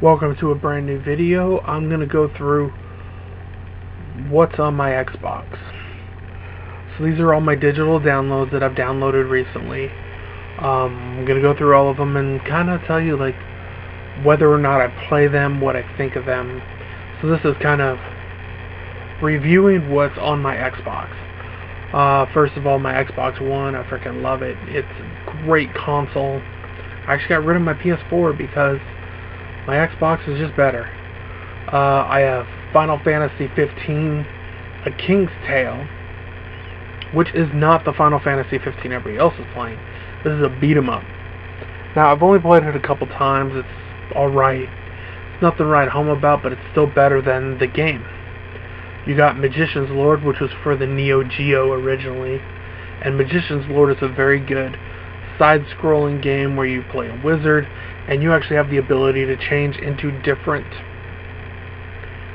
Welcome to a brand new video. I'm going to go through what's on my Xbox. So these are all my digital downloads that I've downloaded recently. I'm going to go through all of them and kind of tell you like whether or not I play them, what I think of them. So this is kind of reviewing what's on my Xbox. First of all, my Xbox One, I freaking love it. It's a great console. I actually got rid of my PS4 because my Xbox is just better. I have Final Fantasy 15, A King's Tale, which is not the Final Fantasy 15 everybody else is playing. This is a beat 'em up. Now, I've only played it a couple times. It's alright. It's nothing to write home about, but it's still better than the game. You got Magician's Lord, which was for the Neo Geo originally, and Magician's Lord is a very good side-scrolling game where you play a wizard, and you actually have the ability to change into different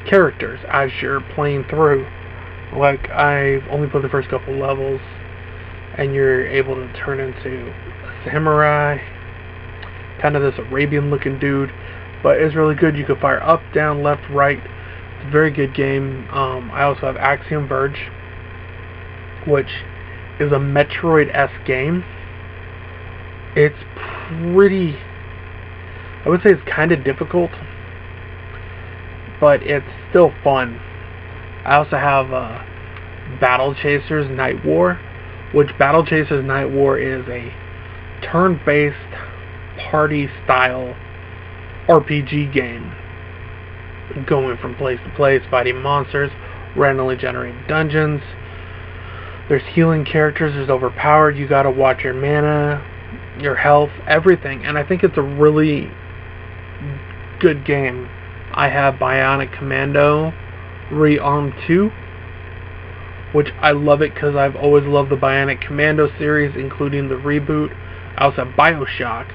characters as you're playing through. Like, I've only played the first couple levels, and you're able to turn into a samurai, kind of this Arabian-looking dude, but it's really good. You can fire up, down, left, right. It's a very good game. I also have Axiom Verge, which is a Metroid-esque game. It's pretty, I would say it's kind of difficult, but it's still fun. I also have Battle Chasers Night War, which Battle Chasers Night War is a turn-based party-style RPG game, going from place to place, fighting monsters, randomly generating dungeons. There's healing characters, there's overpowered, you gotta watch your mana, your health, everything, and I think it's a really good game. I have Bionic Commando Rearmed 2, which I love it because I've always loved the Bionic Commando series, including the reboot. I also have Bioshock,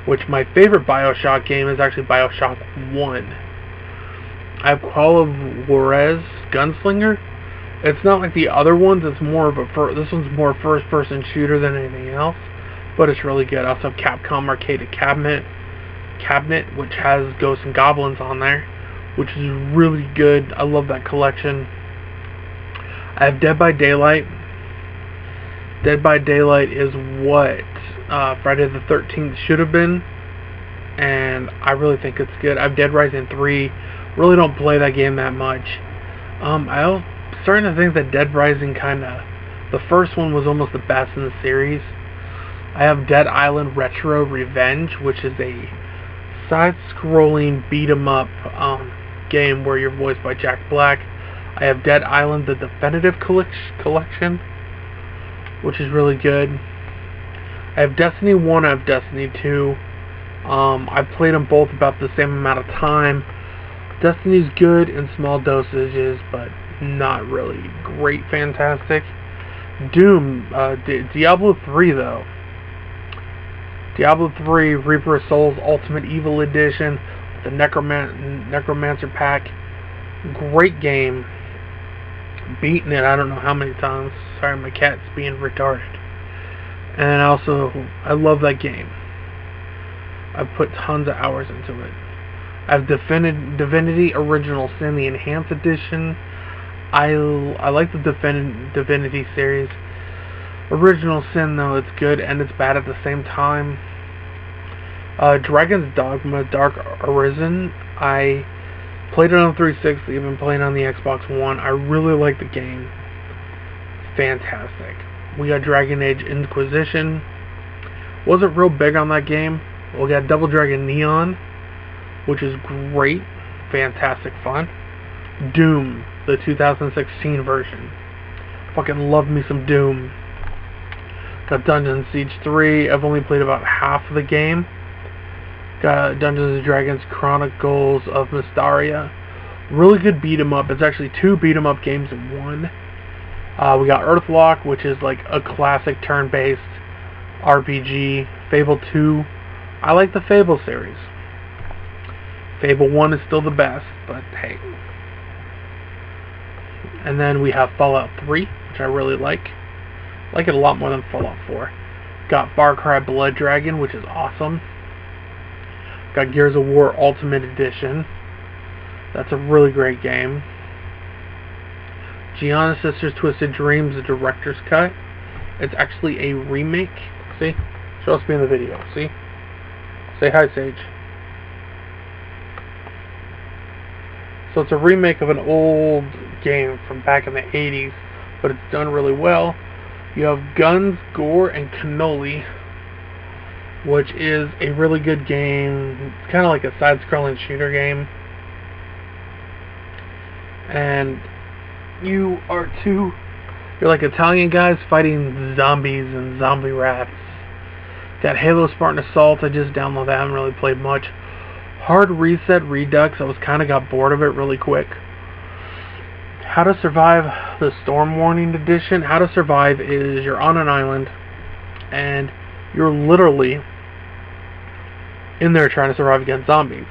which my favorite Bioshock game is actually Bioshock 1. I have Call of Juarez Gunslinger. It's not like the other ones, it's more of a this one's more first-person shooter than anything else, but it's really good. I also have Capcom Arcade Cabinet, which has Ghosts and Goblins on there, which is really good. I love that collection. I have Dead by Daylight. Dead by Daylight is what Friday the 13th should have been, and I really think it's good. I have Dead Rising 3. Really don't play that game that much. I'm starting to think that Dead Rising the first one was almost the best in the series. I have Dead Island Retro Revenge, which is a side-scrolling beat-em-up game where you're voiced by Jack Black. I have Dead Island The Definitive Collection, which is really good. I have Destiny 1, I have Destiny 2. I've played them both about the same amount of time. Destiny's good in small dosages, but not really great, fantastic. Doom, Diablo 3 though. Diablo 3 Reaper of Souls Ultimate Evil Edition, the Necromancer Pack. Great game. Beaten it I don't know how many times. Sorry, my cat's being retarded. And also, I love that game. I've put tons of hours into it. I have Divinity Original Sin, the Enhanced Edition. I like the Divinity series. Original Sin, though, it's good and it's bad at the same time. Dragon's Dogma Dark Arisen. I played it on 360. I've been playing on the Xbox One. I really like the game. Fantastic. We got Dragon Age Inquisition. Wasn't real big on that game. We got Double Dragon Neon, which is great. Fantastic fun. Doom, the 2016 version. Fucking love me some Doom. Got Dungeon Siege 3. I've only played about half of the game. Got Dungeons and Dragons Chronicles of Mystaria. Really good beat 'em up. It's actually two beat 'em up games in one. We got Earthlock, which is like a classic turn-based RPG. Fable 2. I like the Fable series. Fable 1 is still the best, but hey. And then we have Fallout 3, which I really like. I like it a lot more than Fallout 4. Got Far Cry Blood Dragon, which is awesome. Got Gears of War Ultimate Edition. That's a really great game. Giana Sisters Twisted Dreams, the director's cut. It's actually a remake. See? Show us me in the video. See? Say hi, Sage. So it's a remake of an old game from back in the 80s, but it's done really well. You have Guns, Gore, and Cannoli, which is a really good game. It's kind of like a side-scrolling shooter game. And you're like Italian guys fighting zombies and zombie rats. Got Halo Spartan Assault. I just downloaded that. I haven't really played much. Hard Reset Redux. I was kind of got bored of it really quick. How to Survive the Storm Warning Edition. How to Survive is you're on an island and you're literally in there trying to survive against zombies.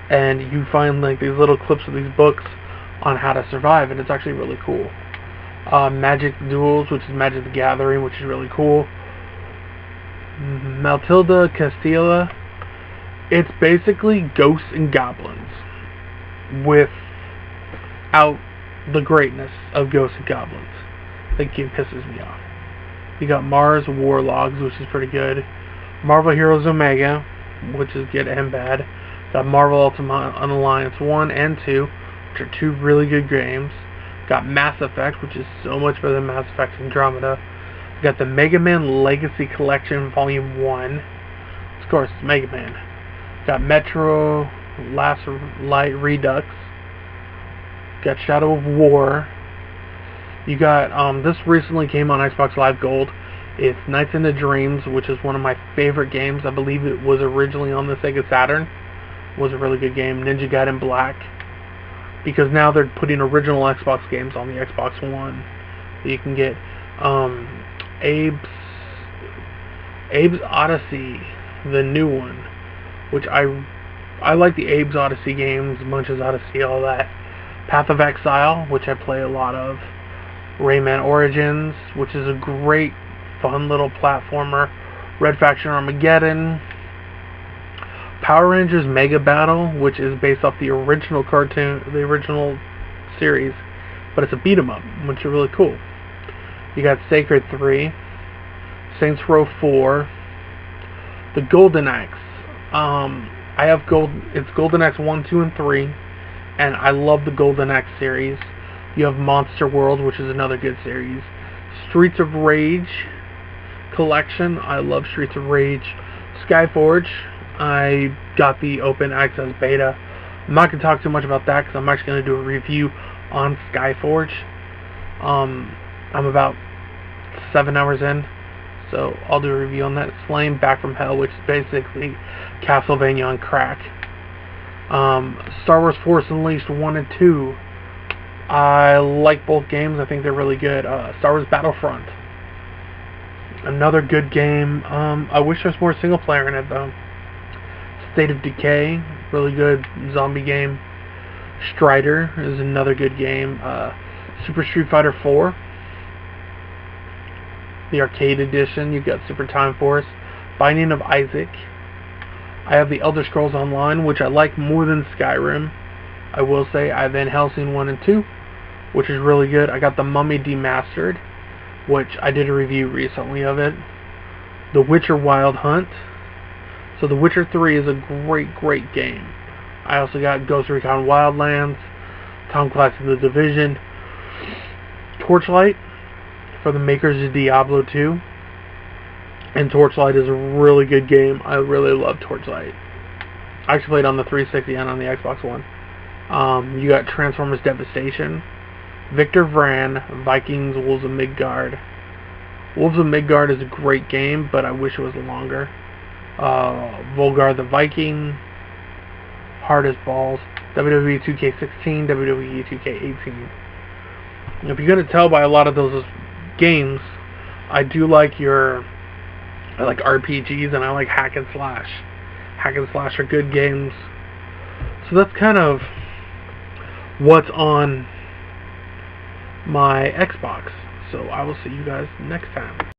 And you find like these little clips of these books on how to survive, and it's actually really cool. Magic Duels, which is Magic the Gathering, which is really cool. Matilda Castilla. It's basically Ghosts and Goblins without the greatness of Ghosts and Goblins. That game pisses me off. You got Mars War Logs, which is pretty good. Marvel Heroes Omega, which is good and bad. Got Marvel Ultimate Alliance 1 and 2, which are two really good games. Got Mass Effect, which is so much better than Mass Effect Andromeda. Got the Mega Man Legacy Collection Volume 1. Of course, it's Mega Man. Got Metro Last Light Redux. Got Shadow of War. You got, this recently came on Xbox Live Gold. It's Nights into Dreams, which is one of my favorite games. I believe it was originally on the Sega Saturn. It was a really good game. Ninja Gaiden Black. Because now they're putting original Xbox games on the Xbox One. You can get, Abe's Odyssey, the new one, which I like the Abe's Odyssey games, Munch's Odyssey, all that. Path of Exile, which I play a lot of. Rayman Origins, which is a great, fun little platformer. Red Faction Armageddon. Power Rangers Mega Battle, which is based off the original cartoon, the original series, but it's a beat 'em up, which is really cool. You got Sacred 3, Saints Row 4, the Golden Axe. I have it's Golden Axe 1, 2, and 3, and I love the Golden Axe series. You have Monster World, which is another good series. Streets of Rage Collection. I love Streets of Rage. Skyforge. I got the open access beta. I'm not going to talk too much about that because I'm actually going to do a review on Skyforge. I'm about 7 hours in, so I'll do a review on that. Flame Back from Hell, which is basically Castlevania on crack. Star Wars Force Unleashed 1 and 2. I like both games. I think they're really good. Star Wars Battlefront. Another good game. I wish there was more single player in it though. State of Decay, really good zombie game. Strider is another good game. Super Street Fighter 4, the arcade edition. You've got Super Time Force, Binding of Isaac. I have the Elder Scrolls Online, which I like more than Skyrim. I will say I have Van Helsing 1 and 2, which is really good. I got the Mummy Demastered, which I did a review recently of it. The Witcher Wild Hunt. So The Witcher 3 is a great game. I also got Ghost Recon Wildlands, Tom Clancy's The Division, Torchlight for the makers of Diablo 2. And Torchlight is a really good game. I really love Torchlight. I actually played on the 360 and on the Xbox One. You got Transformers Devastation, Victor Vran, Vikings, Wolves of Midgard. Wolves of Midgard is a great game, but I wish it was longer. Volgar the Viking, Hard as Balls, WWE 2K16, WWE 2K18. If you're going to tell by a lot of those games, I do like I like RPGs and I like hack and slash. Hack and slash are good games. So that's kind of what's on my Xbox. So I will see you guys next time.